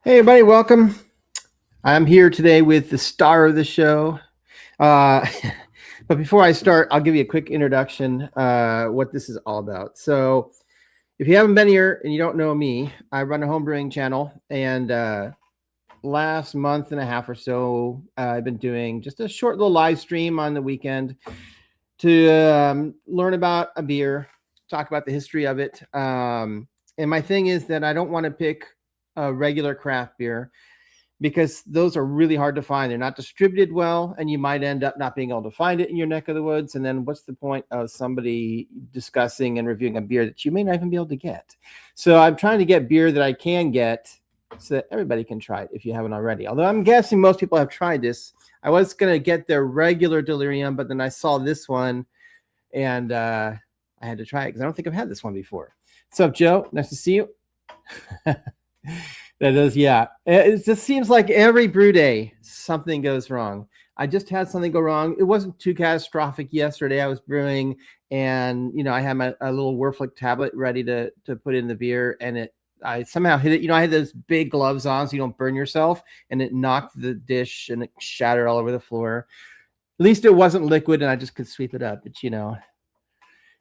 Hey, everybody, welcome. I'm here today with the star of the show. But before I start, I'll give you a quick introduction, what this is all about. So if you haven't been here and you don't know me, I run a homebrewing channel. And last month and a half or so, I've been doing just a short little live stream on the weekend to learn about a beer, talk about the history of it. And my thing is that I don't want to pick a regular craft beer because those are really hard to find. They're not distributed well, and you might end up not being able to find it in your neck of the woods. And then what's the point of somebody discussing and reviewing a beer that you may not even be able to get? So I'm trying to get beer that I can get so that everybody can try it if you haven't already. Although I'm guessing most people have tried this. I was going to get their regular Delirium, but then I saw this one and I had to try it because I don't think I've had this one before. What's up, Joe? Nice to see you. That is, yeah. It just seems like every brew day something goes wrong. I just had something go wrong. It wasn't too catastrophic yesterday. I was brewing, and I had a little Werflick tablet ready to put in the beer, and I somehow hit it. I had those big gloves on so you don't burn yourself, and it knocked the dish and it shattered all over the floor. At least it wasn't liquid, and I just could sweep it up. But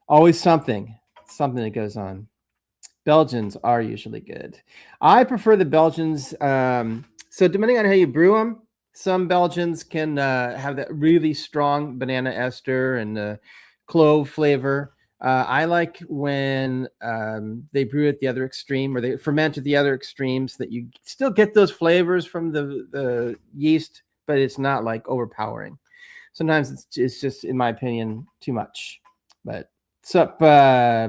always something that goes on. Belgians are usually good. I prefer the Belgians. So depending on how you brew them, some Belgians can have that really strong banana ester and clove flavor. I like when they brew at the other extreme, or they ferment at the other extremes, so that you still get those flavors from the yeast, but it's not like overpowering. Sometimes it's just, in my opinion, too much. But what's up,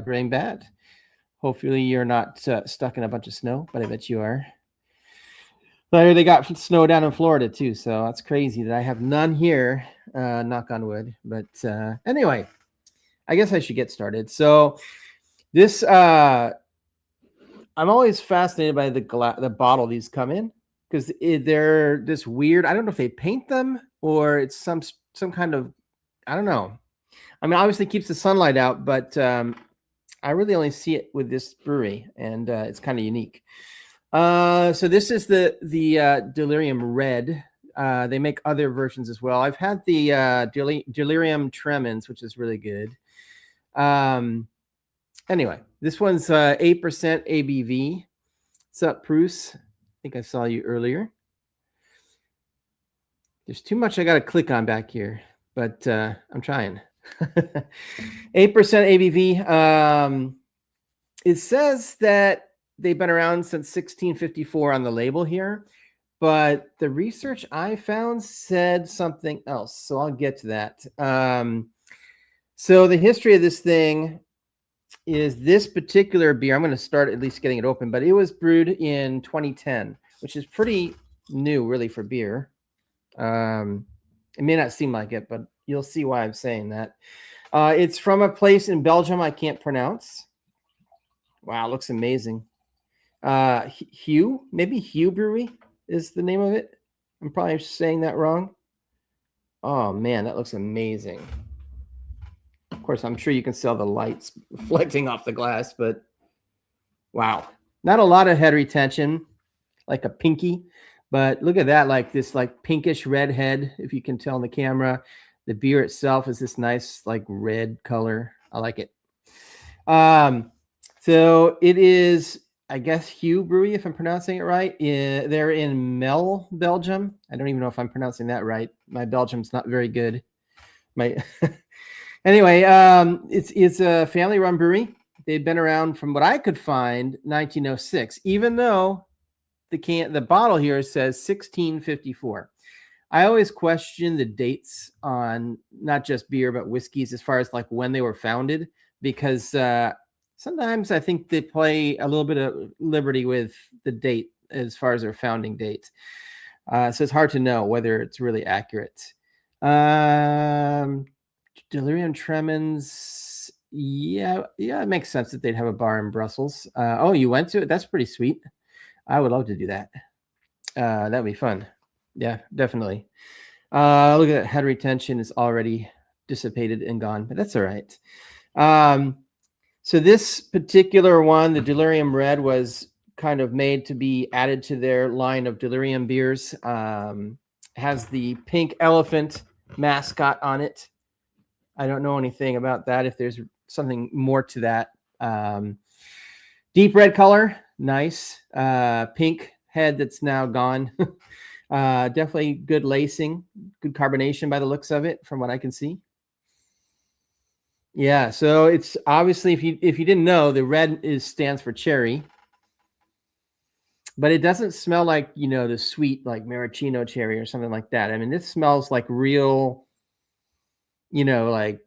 Brain Bad? Hopefully you're not stuck in a bunch of snow, but I bet you are. But they got snow down in Florida too, so that's crazy that I have none here, knock on wood. But anyway, I guess I should get started. So this, I'm always fascinated by the bottle these come in, because they're this weird, I don't know if they paint them or it's some kind of, I don't know. I mean, obviously it keeps the sunlight out, but I really only see it with this brewery, and it's kind of unique. So this is the Delirium Red. They make other versions as well. I've had the Delirium Tremens, which is really good. Anyway, this one's 8% ABV. What's up, Bruce? I think I saw you earlier. There's too much I got to click on back here, but I'm trying. 8% ABV. It says that they've been around since 1654 on the label here, but the research I found said something else, so I'll get to that. So the history of this thing is this particular beer. I'm going to start at least getting it open, but it was brewed in 2010, which is pretty new, really, for beer. It may not seem like it, but you'll see why I'm saying that. It's from a place in Belgium I can't pronounce. Wow, looks amazing. Hugh Brewery is the name of it. I'm probably saying that wrong. Oh, man, that looks amazing. Of course, I'm sure you can see all the lights reflecting off the glass, but wow. Not a lot of head retention, like a pinky. But look at that, like this like pinkish red head, if you can tell in the camera. The beer itself is this nice like red color. I like it. So it is I guess Hugh Brewery, if I'm pronouncing it right. They're in Mel, Belgium. I don't even know if I'm pronouncing that right. My Belgium's not very good. My Anyway, it's a family-run brewery. They've been around from what I could find, 1906, even though the bottle here says 1654. I always question the dates on not just beer but whiskeys as far as like when they were founded, because sometimes I think they play a little bit of liberty with the date as far as their founding date. So it's hard to know whether it's really accurate. Delirium Tremens. Yeah, it makes sense that they'd have a bar in Brussels. Oh, you went to it? That's pretty sweet. I would love to do that. That'd be fun. Yeah, definitely. Look at that. Head retention is already dissipated and gone, but that's all right. So this particular one, the Delirium Red, was kind of made to be added to their line of Delirium beers. Has the pink elephant mascot on it. I don't know anything about that, if there's something more to that. Deep red color, nice. Pink head that's now gone. Definitely good lacing, good carbonation by the looks of it, from what I can see. Yeah, so it's obviously, if you didn't know, the red stands for cherry, but it doesn't smell like, the sweet like maraschino cherry or something like that. I mean, this smells like real, like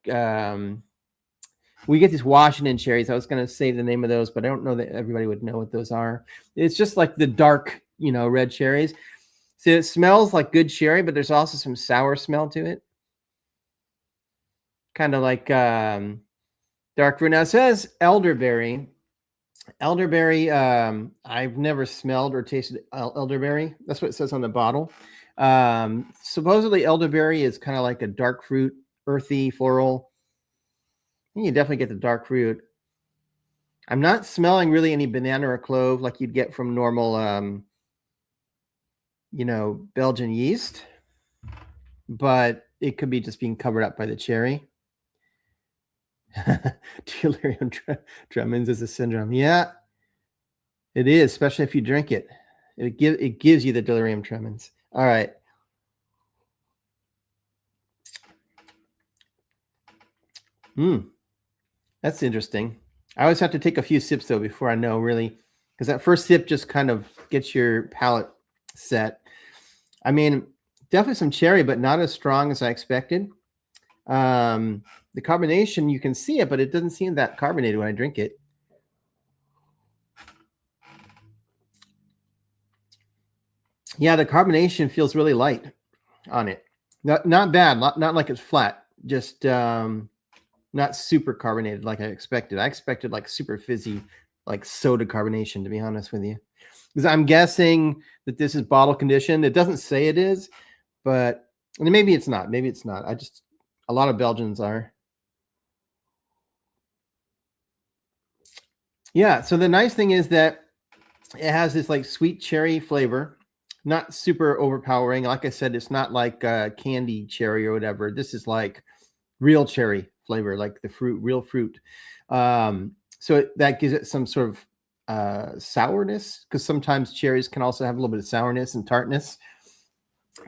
we get these Washington cherries. I was going to say the name of those, but I don't know that everybody would know what those are. It's just like the dark, red cherries. So it smells like good cherry, but there's also some sour smell to it. Kind of like dark fruit. Now it says elderberry. Elderberry, I've never smelled or tasted elderberry. That's what it says on the bottle. Supposedly elderberry is kind of like a dark fruit, earthy, floral. You definitely get the dark fruit. I'm not smelling really any banana or clove like you'd get from normal, Belgian yeast, but it could be just being covered up by the cherry. Delirium tremens is a syndrome. Yeah, it is, especially if you drink it. It gives you the delirium tremens. All right. That's interesting. I always have to take a few sips though before I know really, because that first sip just kind of gets your palate set. I mean, definitely some cherry, but not as strong as I expected. The carbonation, you can see it, but it doesn't seem that carbonated when I drink it. Yeah, the carbonation feels really light on it. Not bad, not like it's flat, just not super carbonated like I expected. I expected like super fizzy, like soda carbonation, to be honest with you. Because I'm guessing that this is bottle conditioned. It doesn't say it is, but maybe it's not. Maybe it's not. A lot of Belgians are. Yeah, so the nice thing is that it has this like sweet cherry flavor, not super overpowering. Like I said, it's not like candy cherry or whatever. This is like real cherry flavor, like the fruit, real fruit. So that gives it some sort of sourness, because sometimes cherries can also have a little bit of sourness and tartness.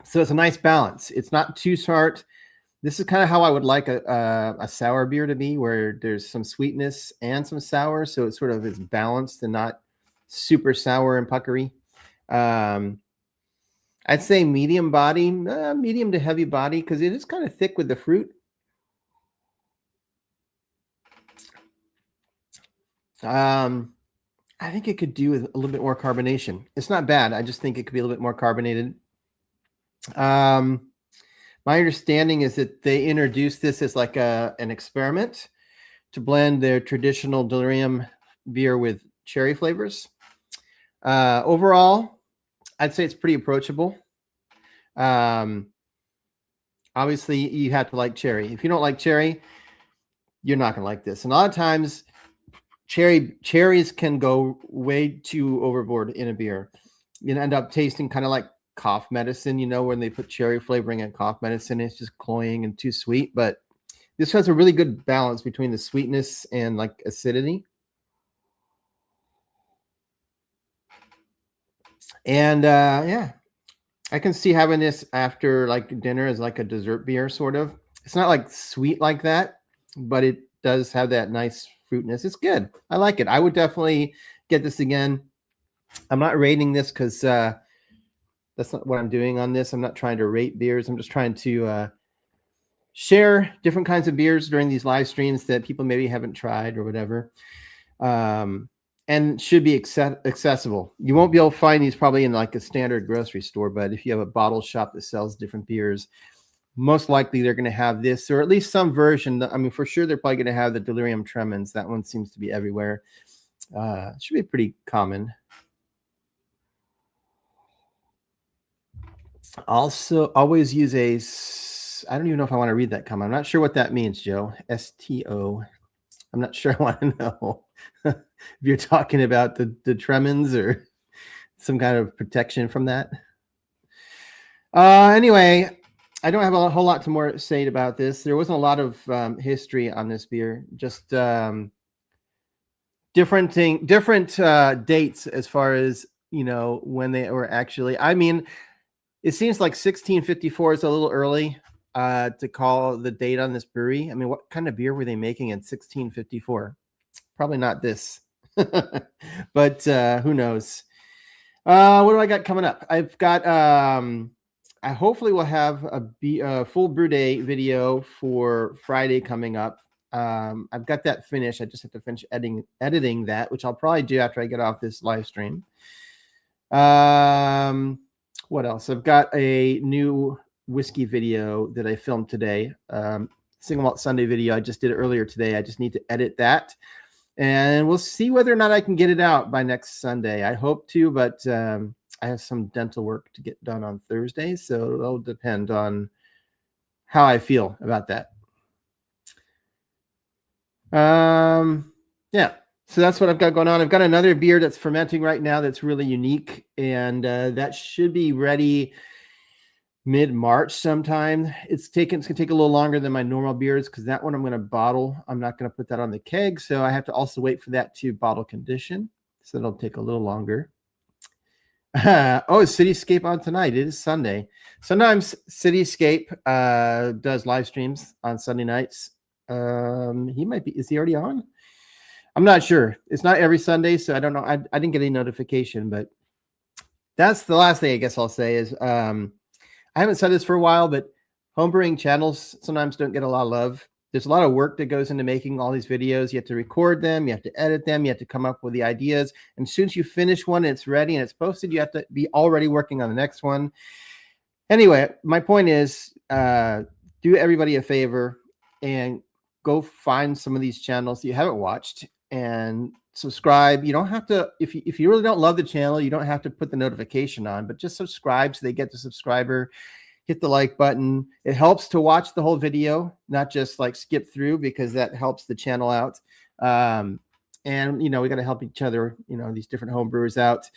So it's a nice balance. It's not too tart. This is kind of how I would like a sour beer to be, where there's some sweetness and some sour. So it sort of is balanced and not super sour and puckery. I'd say medium body, medium to heavy body, because it is kind of thick with the fruit. I think it could do with a little bit more carbonation. It's not bad. I just think it could be a little bit more carbonated. My understanding is that they introduced this as like an experiment to blend their traditional delirium beer with cherry flavors. Overall, I'd say it's pretty approachable. Obviously, you have to like cherry. If you don't like cherry, you're not going to like this. And a lot of times, cherries can go way too overboard in a beer. You end up tasting kind of like cough medicine, when they put cherry flavoring in cough medicine, it's just cloying and too sweet. But this has a really good balance between the sweetness and like acidity. And yeah, I can see having this after like dinner as like a dessert beer, sort of. It's not like sweet like that, but it does have that nice fruitness. It's good. I like it. I would definitely get this again. I'm not rating this because that's not what I'm doing on this. I'm not trying to rate beers. I'm just trying to share different kinds of beers during these live streams that people maybe haven't tried or whatever. And should be accessible. You won't be able to find these probably in like a standard grocery store, but if you have a bottle shop that sells different beers, most likely they're going to have this, or at least some version. I mean, for sure, they're probably going to have the Delirium Tremens. That one seems to be everywhere. It should be pretty common. Also, always use I don't even know if I want to read that comment. I'm not sure what that means, Joe. STO. I'm not sure I want to know if you're talking about the tremens or some kind of protection from that. Anyway, I don't have a whole lot to more say about this. There wasn't a lot of history on this beer, just different dates as far as, you know, when they were actually. I mean, it seems like 1654 is a little early to call the date on this brewery. I mean, what kind of beer were they making in 1654? Probably not this, but who knows? What do I got coming up? I've got, I hopefully will have a full brew day video for Friday coming up. I've got that finished. I just have to finish editing that, which I'll probably do after I get off this live stream. What else? I've got a new whiskey video that I filmed today. Single Malt Sunday video. I just did it earlier today. I just need to edit that. And we'll see whether or not I can get it out by next Sunday. I hope to, but I have some dental work to get done on Thursday, so it'll depend on how I feel about that. Yeah, so that's what I've got going on. I've got another beer that's fermenting right now that's really unique, and that should be ready mid-March sometime. It's going to take a little longer than my normal beers because that one I'm going to bottle. I'm not going to put that on the keg, so I have to also wait for that to bottle condition. So it'll take a little longer. Oh, is Cityscape on tonight? It is Sunday. Sometimes Cityscape does live streams on Sunday nights. He might be. Is he already on? I'm not sure. It's not every Sunday, so I don't know. I didn't get any notification, but that's the last thing I guess I'll say is I haven't said this for a while, but homebrewing channels sometimes don't get a lot of love. There's a lot of work that goes into making all these videos. You have to record them. You have to edit them. You have to come up with the ideas. And as soon as you finish one and it's ready and it's posted, you have to be already working on the next one. Anyway, my point is do everybody a favor and go find some of these channels you haven't watched and subscribe. You don't have to, if you really don't love the channel, you don't have to put the notification on, but just subscribe so they get the subscriber. Hit the like button. It helps to watch the whole video, not just like skip through, because that helps the channel out. And, you know, we got to help each other, you know, these different home brewers out.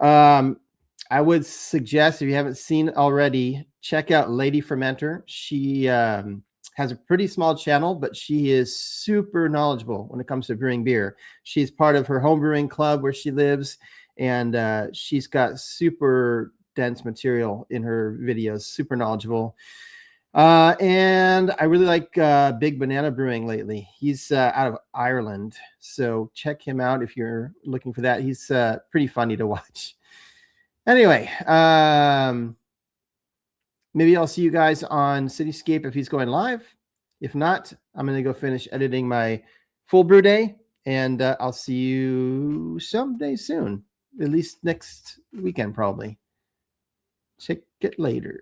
I would suggest, if you haven't seen already, check out Lady Fermenter. She has a pretty small channel, but she is super knowledgeable when it comes to brewing beer. She's part of her home brewing club where she lives, and she's got super dense material in her videos, super knowledgeable. And I really like Big Banana Brewing lately. He's out of Ireland, so check him out if you're looking for that. He's pretty funny to watch. Anyway, maybe I'll see you guys on Cityscape if he's going live. If not, I'm going to go finish editing my full brew day, and I'll see you someday soon, at least next weekend probably. Check it later.